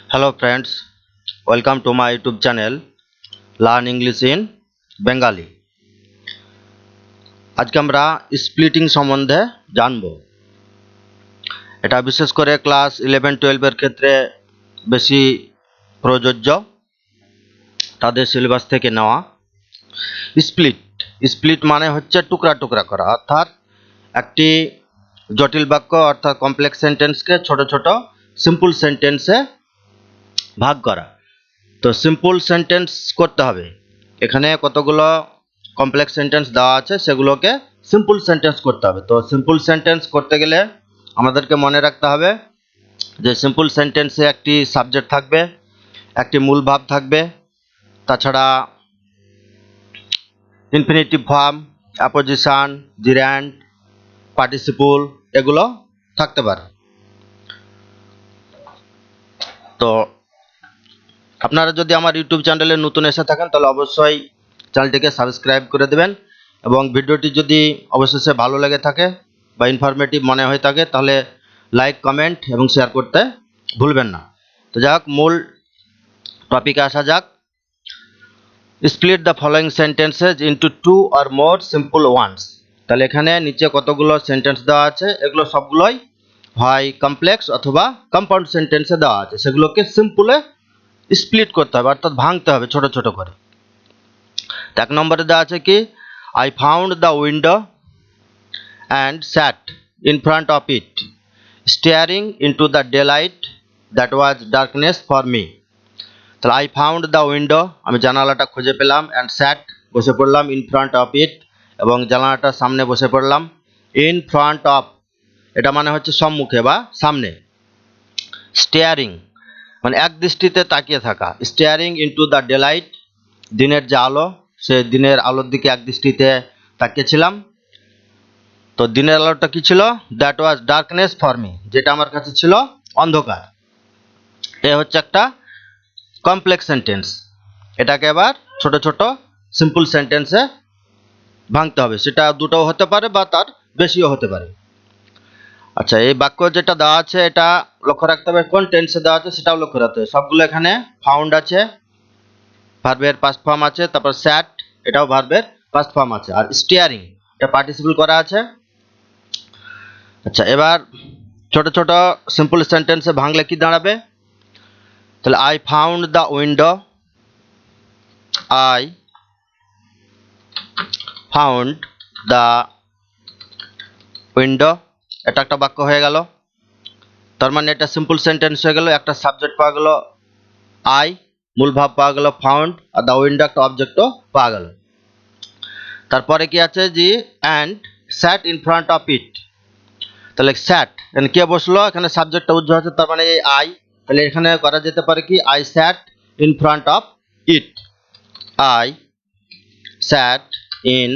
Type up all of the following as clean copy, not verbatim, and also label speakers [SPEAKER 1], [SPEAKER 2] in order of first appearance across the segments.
[SPEAKER 1] Hello friends, welcome to my YouTube channel Learn English in Bengali. আজকে আমরা splitting সম্বন্ধে জানব। এটা বিশেষ করে ক্লাস 11-12 এর ক্ষেত্রে বেশি প্রযোজ্য, তাদের সিলেবাস থেকে নেওয়া। স্প্লিট মানে হচ্ছে টুকরা টুকরা করা, অর্থাৎ একটি জটিল বাক্য অর্থাৎ কমপ্লেক্স সেন্টেন্সকে ছোট ছোট সিম্পল সেন্টেন্সে ভাগ করা। তো সিম্পল সেন্টেন্স করতে হবে, এখানে কতগুলো কমপ্লেক্স সেন্টেন্স দেওয়া আছে সেগুলোকে সিম্পল সেন্টেন্স করতে হবে। তো সিম্পল সেন্টেন্স করতে গেলে আমাদেরকে মনে রাখতে হবে যে সিম্পল সেন্টেন্সে একটি সাবজেক্ট থাকবে, একটি মূল ভাব থাকবে, তাছাড়া ইনফিনিটিভ ফর্ম, অ্যাপোজিশন, জিরান্ড, পার্টিসিপল এগুলো থাকতে পারে। তো আপনারা যদি আমার ইউটিউব চ্যানেলে নতুন এসে থাকেন তাহলে অবশ্যই চ্যানেলটিকে সাবস্ক্রাইব করে দেবেন, এবং ভিডিওটি যদি অবশেষে ভালো লেগে থাকে বা ইনফরমেটিভ মনে হয়ে থাকে তাহলে লাইক, কমেন্ট এবং শেয়ার করতে ভুলবেন না। তো যাক, মূল টপিকে আসা যাক। Split the following sentences into 2 or more simple ones. তাহলে এখানে নিচে কতগুলো সেন্টেন্স দেওয়া আছে, এগুলো সবগুলোই হয় কমপ্লেক্স অথবা কম্পাউন্ড সেন্টেন্সে দেওয়া আছে, সেগুলোকে সিম্পলে স্প্লিট করতে হবে অর্থাৎ ভাঙতে হবে ছোট ছোট করে। এক নম্বরে দেওয়া আছে কি, I found the window and sat in front of it staring into the day light that was darkness for me. তাহলে আই ফাউন্ড দ্য উইন্ডো, আমি জানালাটা খুঁজে পেলাম, অ্যান্ড স্যাট বসে পড়লাম, ইন ফ্রন্ট অফ ইট এবং জানালাটার সামনে বসে পড়লাম। ইন ফ্রন্ট অফ এটা মানে হচ্ছে সম্মুখে বা সামনে। স্টেয়ারিং মানে এক দৃষ্টিতে তাকিয়ে থাকা। Staring into the day light দিনের যে আলো, সে দিনের আলোর দিকে এক দৃষ্টিতে তাকিয়েছিলাম। তো দিনের আলোটা কি ছিল? That was darkness for me, যেটা আমার কাছে ছিল অন্ধকার। এ হচ্ছে একটা কমপ্লেক্স সেন্টেন্স, এটাকে এবার ছোট ছোট সিম্পল সেন্টেন্সে ভাঙতে হবে, সেটা দুটো হতে পারে বা তার বেশিও হতে পারে। আচ্ছা, এই বাক্য যেটা দেওয়া আছে এটা লক্ষ্য রাখতে হবে কোন টেন্সে দেওয়া আছে সেটাও লক্ষ্য রাখতে হবে। সবগুলো এখানে ফাউন্ড আছে, ভার্বের পাস্ট ফর্ম আছে, তারপর স্যাট এটাও ভার্বের পাস্ট ফর্ম আছে, আর স্টিয়ারিং এটা পার্টিসিপল করা আছে। আচ্ছা, এবার ছোট ছোট সিম্পল সেন্টেন্সে ভাঙলে কি দাঁড়াবে? তাহলে I found the window, I found the window, এটা একটা বাক্য হয়ে গেল। তার মানে এটা সিম্পল সেন্টেন্স হয়ে গেল, একটা সাবজেক্ট পাওয়া গেল আই, মূল ভাব পাওয়া গেল ফাউন্ড, আর দ্য উইন্ডো একটা অবজেক্টও পাওয়া গেল। তারপরে কি আছে যে and sat in front of it. তাহলে স্যাট এখানে কে বসলো, এখানে সাবজেক্টটা উজ্জ্বল আছে, তার মানে এই আই। তাহলে এখানে করা যেতে পারে কি, I sat in front of it, I sat in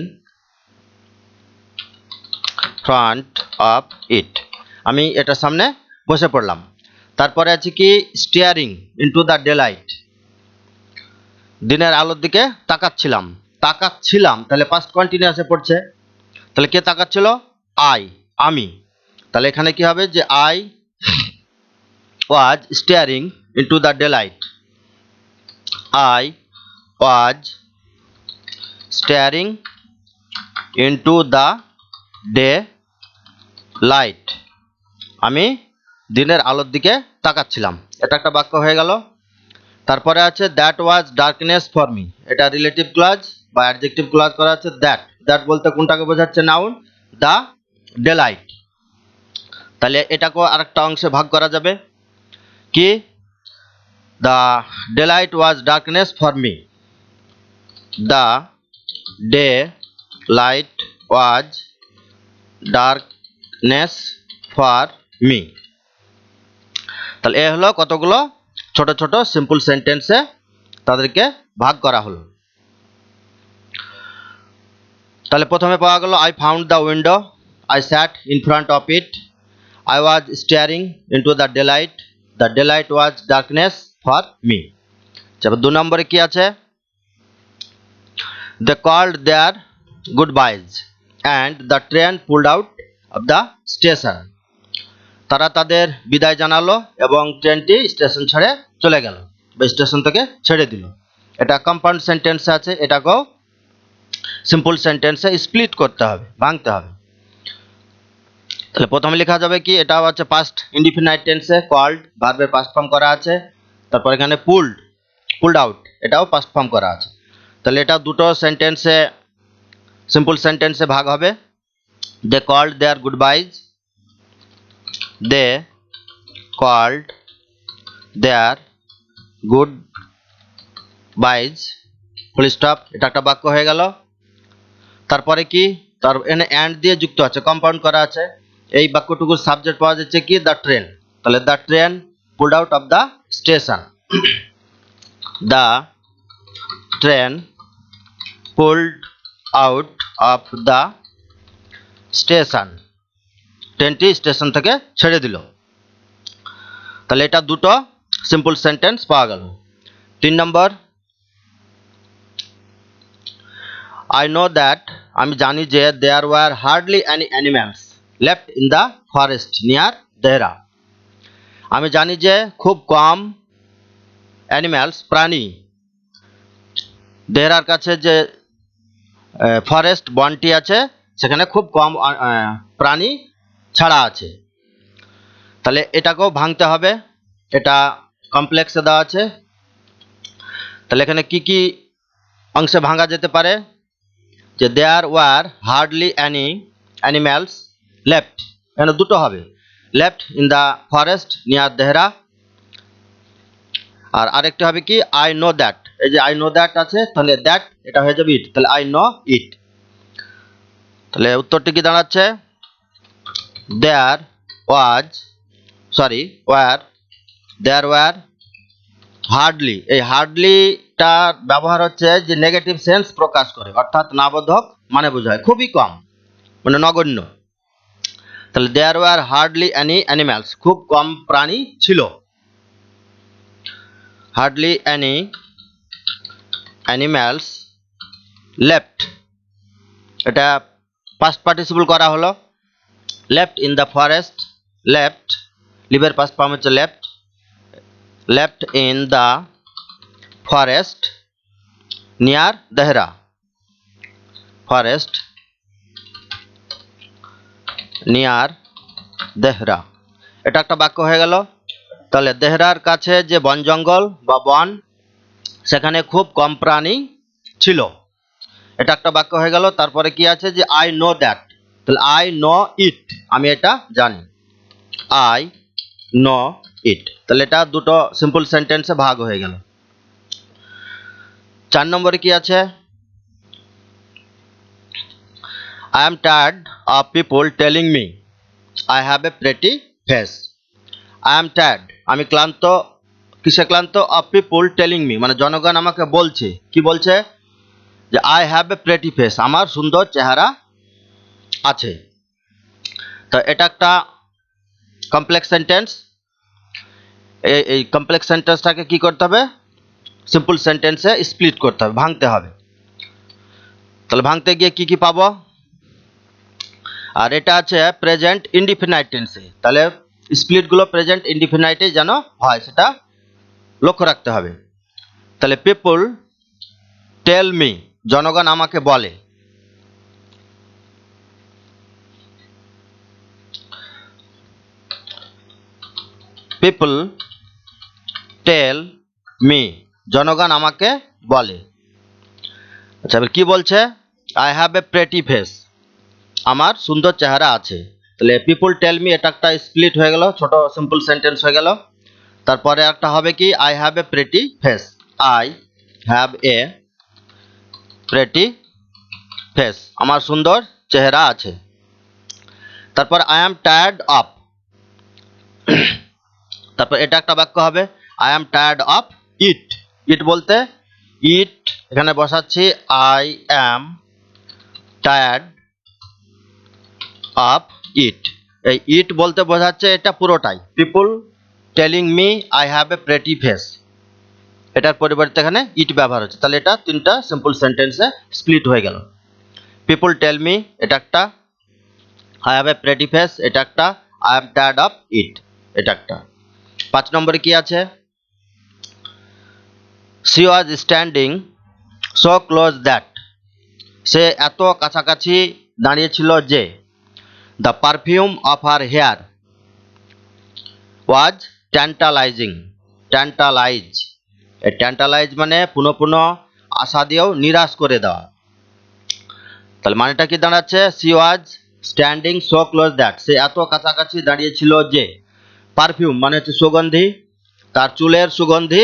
[SPEAKER 1] front of it, আমি এটার সামনে বসে পড়লাম। তারপরে আছে কি staring into the day light, দিনের আলোর দিকে তাকাচ্ছিলাম। তাহলে পাস্ট কন্টিনিউয়াসে পড়ছে, তাহলে কে তাকাচ্ছিল? আই, আমি। তাহলে এখানে কি হবে যে I was staring into the day light, I was staring into the day light, আমি দিনের আলোর দিকে তাকাচ্ছিলাম। এটা একটা বাক্য হয়ে গেল। তারপরে আছে that was darkness for me, এটা রিলেটিভ ক্লজ বা অ্যাডজেক্টিভ ক্লজ করা আছে। দ্যাট বলতে কোনটাকে বোঝাচ্ছে? Noun, the day light. তাহলে এটাকেও আরেকটা অংশে ভাগ করা যাবে কি, the day light was darkness for me, the day light was darkness for me. তাহলে এ হলো কতগুলো ছোট ছোট সিম্পল সেন্টেন্সে তাদেরকে ভাগ করা হলো। তাহলে প্রথমে পাওয়া গেল I found the window, I sat in front of it, I was staring into the day light was darkness for me. তারপর 2 নম্বরে কি আছে, they called their goodbyes and the train pulled out of the station. তারা তাদের বিদায় জানালো এবং ট্রেনটি স্টেশন ছেড়ে চলে গেল বা স্টেশন থেকে ছেড়ে দিল। এটা কম্পাউন্ড সেন্টেন্সে আছে, এটাকেও সিম্পল সেন্টেন্সে স্প্লিট করতে হবে, ভাঙতে হবে। তাহলে প্রথমে লেখা যাবে কি, এটাও আছে পাস্ট ইনডিফিনাইট টেন্সে, কল্ড ভার্বের পাস্ট ফর্ম করা আছে। তারপর এখানে পুলড আউট, এটাও পাস্ট ফর্ম করা আছে। তাহলে এটা দুটো সেন্টেন্সে সিম্পল সেন্টেন্সে ভাগ হবে। They called their goodbyes, they called their goodbyes, full stop, এটা একটা বাক্য হয়ে গেল। তারপরে কি, তার এখানে অ্যান্ড দিয়ে যুক্ত আছে, কম্পাউন্ড করা আছে। এই বাক্যটুকুর সাবজেক্ট পাওয়া যাচ্ছে কি, দ্য ট্রেন। তাহলে the train pulled out of the station, the train pulled out of the station, ট্রেনটি স্টেশন থেকে ছেড়ে দিল। তাহলে এটা দুটো সিম্পল সেন্টেন্স পাওয়া গেল। 3 নম্বর, I know that, আমি জানি যে there were hardly any animals left in the forest near Dehra, আমি জানি যে খুব কম অ্যানিম্যালস প্রাণী, দেহরার কাছে যে ফরেস্ট বনটি আছে সেখানে খুব কম প্রাণী ছাড়া আছে। তাহলে এটাকেও ভাঙতে হবে, এটা কমপ্লেক্সে দেওয়া আছে। তাহলে এখানে কি কি অংশে ভাঙা যেতে পারে, যে there were hardly any animals left, এখানে দুটো হবে, left in the forest near Dehra. আর আরেকটা হবে কি, আই নো দ্যাট, এই যে আই নো দ্যাট আছে, তাহলে দ্যাট এটা হয়ে যাবে ইট, তাহলে আই নো ইট। তাহলে উত্তরটি কি দাঁড়াচ্ছে, দেয়ার ওয়ার হার্ডলি, এই হার্ডলিটার ব্যবহার হচ্ছে যে নেগেটিভ সেন্স প্রকাশ করে, অর্থাৎ নাবোধক মানে বোঝায়, খুবই কম, মানে নগণ্য। তাহলে there were hardly any animals, খুব কম প্রাণী ছিল, হার্ডলি অ্যানি অ্যানিম্যালস লেফট, এটা পাস্ট পার্টিসিপল করা হলো। Left in the forest, left লিভের পাস্ট ফর্ম হচ্ছে left, left in the forest near Dehra, forest near Dehra, এটা একটা বাক্য হয়ে গেল। তাহলে দেহরার কাছে যে বন জঙ্গল বা বন, সেখানে খুব কম প্রাণী ছিল, এটা একটা বাক্য হয়ে গেল। তারপরে কি আছে, যে আই নো দ্যাট, তাহলে আই নো ইট, আমি এটা জানি, আই নো ইট, তাহলে এটা দুটো সিম্পল সেন্টেন্সে ভাগ হয়ে গেল। 4 নম্বরে কি আছে, I am tired of people telling me I have a pretty face, I am tired, আমি ক্লান্ত, কিসে ক্লান্ত, of people telling me, মানে জনগণ আমাকে বলছে, কি বলছে, যে I have a pretty face, আমার সুন্দর চেহারা আছে। তো এটা একটা কমপ্লেক্স সেন্টেন্স, এই কমপ্লেক্স সেন্টেন্সটাকে কি করতে হবে, সিম্পল সেন্টেন্সে স্প্লিট করতে হবে, ভাঙতে হবে। তাহলে ভাঙতে গিয়ে কি কি পাবো, আর এটা আছে প্রেজেন্ট ইনডিফিনাইট টেন্সে, তাহলে স্প্লিটগুলো প্রেজেন্ট ইনডিফিনাইটে যেন হয় সেটা লক্ষ্য রাখতে হবে। তাহলে পিপল টেল মি, জনগণ আমাকে বলে, পিপল টেল মি, জনগণ আমাকে বলে। আচ্ছা, এবার কি বলছে, I have a pretty face, আমার সুন্দর চেহারা আছে। তাহলে পিপল টেল মি, এটা একটা স্প্লিট হয়ে গেল, ছোট সিম্পল সেন্টেন্স হয়ে গেল। তারপরে একটা হবে কি, I have a pretty face, I have a pretty face, আমার সুন্দর চেহারা আছে। তারপর আই অ্যাম টায়ার্ড অফ, তারপর এটা একটা বাক্য হবে, I am tired of it, it বলতে ইট এখানে বসাচ্ছি, I am tired of it, এই ইট বলতে বোঝাচ্ছে এটা পুরোটাই, people telling me I have a pretty face, এটার পরিবর্তে এখানে ইট ব্যবহার হচ্ছে। তাহলে এটা তিনটা সিম্পল সেন্টেন্সে স্প্লিট হয়ে গেল। পিপল টেল মি এটা একটা, I have a pretty face এটা একটা, আই এম টায়ার্ড অফ ইট, এটা একটা। 5 নম্বরে কি আছে, she was standing so close that, সে এত কাছাকাছি দাঁড়িয়েছিল যে, the perfume of her hair was tantalizing, tantalize, এই tantalize মানে পুনঃ পুনঃ আশা দিয়েও নিরাশ করে দেওয়া। তাহলে মানেটা কি দাঁড়াচ্ছে, she was standing so close that, সে এত কাছাকাছি দাঁড়িয়েছিল যে, পারফিউম মানে হচ্ছে সুগন্ধি, তার চুলের সুগন্ধি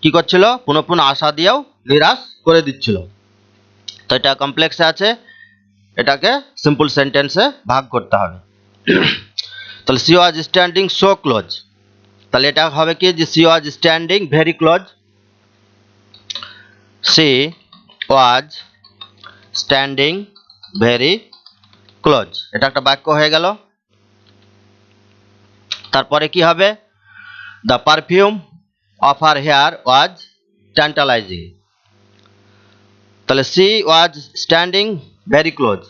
[SPEAKER 1] কি করছিল, পুনঃ পুনঃ আশা দিয়েও নিরাশ করে দিচ্ছিল। তো এটা কমপ্লেক্সে আছে, এটাকে সিম্পল সেন্টেন্সে ভাগ করতে হবে। তাহলে she was standing so close, তাহলে এটা হবে কি যে she was standing very close, she was standing very close, এটা একটা বাক্য হয়ে গেল। তারপরে কি হবে, the perfume of her hair was tantalising, তাহলে she was standing very close,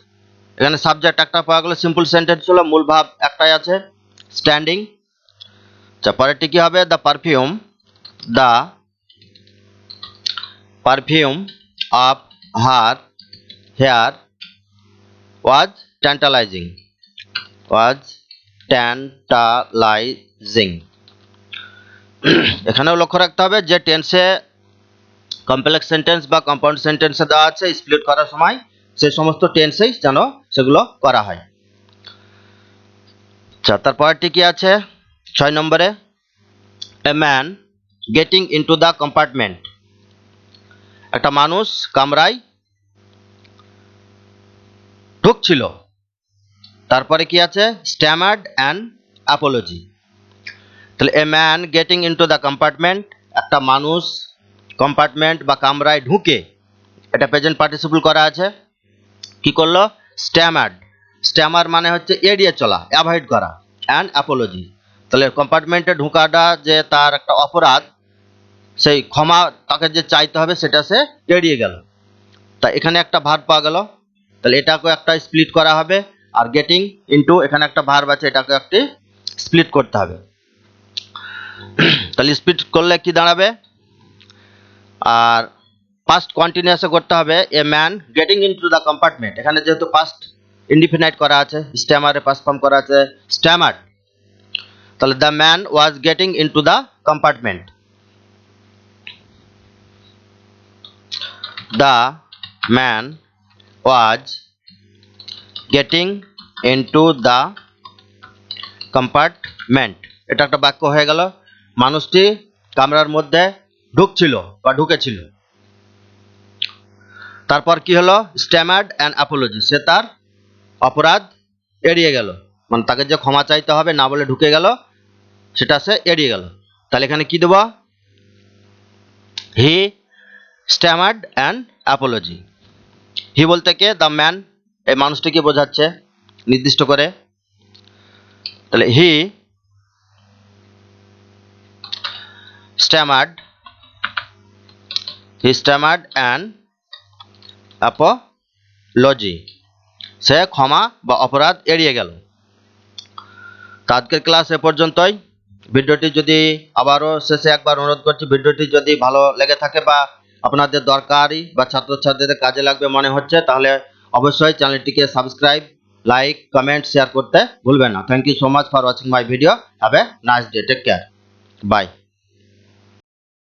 [SPEAKER 1] এখানে সাবজেক্ট একটা পাওয়া গেল, সিম্পল সেন্টেন্স হলো, মূল ভাব একটাই আছে স্ট্যান্ডিং। পরেরটি কি হবে, the perfume of her hair was tantalizing, এখানেও লক্ষ্য রাখতে হবে যে টেন্সে কমপ্লেক্স সেন্টেন্স বা কম্পাউন্ড সেন্টেন্সে দেওয়া আছে স্প্লিট করার সময় সেই সমস্ত টেন্সেই যেন সেগুলো করা হয়। আচ্ছা, তারপরটি কি আছে 6 নম্বরে, a man getting into the compartment, একটা মানুষ কামরায় ঢুকছিল। তারপরে কি আছে, স্ট্যামার্ড অ্যান্ড অ্যাপোলজি, তাহলে a man getting into the compartment, একটা মানুষ কম্পার্টমেন্ট বা কামরায় ঢুকে, এটা প্রেজেন্ট পার্টিসিপল করা আছে, কি করলো, স্ট্যামার্ড, স্ট্যামার মানে হচ্ছে এড়িয়ে চলা, অ্যাভয়েড করা, অ্যান্ড অ্যাপোলজি, তাহলে কম্পার্টমেন্টে ঢোকাটা যে তার একটা অপরাধ, সেই ক্ষমা তাকে যে চাইতে হবে সেটা সে এড়িয়ে গেল। তা এখানে একটা ভার্ব পাওয়া গেল, তাহলে এটাকে একটা স্প্লিট করা হবে, আর গেটিং ইনটু এখানে একটা ভার্ব আছে, এটাকে একটি স্প্লিট করতে হবে। তাহলে স্প্লিট করলে কি দাঁড়াবে, আর পাস্ট কন্টিনিউয়াসে করতে হবে, a man getting into the compartment, এখানে যেহেতু পাস্ট ইনডিফিনাইট করা আছে, স্ট্যামারে পাস্ট ফর্ম করা আছে স্ট্যামার্ড, তাহলে the man was getting into the compartment, the man was getting into the compartment, এটা একটা বাক্য হয়ে গেল, মানুষটি কামরার মধ্যে ঢুকছিল বা ঢুকেছিল। তারপর কি হলো, স্ট্যামার্ড অ্যান্ড অ্যাপোলজি, সে তার অপরাধ এড়িয়ে গেল, মানে তাকে যে ক্ষমা চাইতে হবে না বলে ঢুকে গেল, সেটা সে এড়িয়ে গেল। তাহলে এখানে কি দেব, হি স্ট্যামার্ড অ্যান্ড অ্যাপোলজি, হি বলতে কে, দ্য ম্যান, এই মানুষটিকে বোঝাচ্ছে নির্দিষ্ট করে, তাহলে হি স্ট্যামার্ড অ্যান্ড অ্যাপোলজি, সে ক্ষমা বা অপরাধ এড়িয়ে গেল। তো আজকের ক্লাস এ পর্যন্তই। ভিডিওটি যদি আবারও শেষে একবার অনুরোধ করছি, ভিডিওটি যদি ভালো লেগে থাকে বা আপনাদের দরকারি বা ছাত্রছাত্রীদের কাজে লাগবে মনে হচ্ছে, তাহলে অবশ্যই চ্যানেলটিকে সাবস্ক্রাইব, লাইক, কমেন্ট, শেয়ার করতে ভুলবেন না। Thank you so much for watching my video. Have a nice day, take care, by.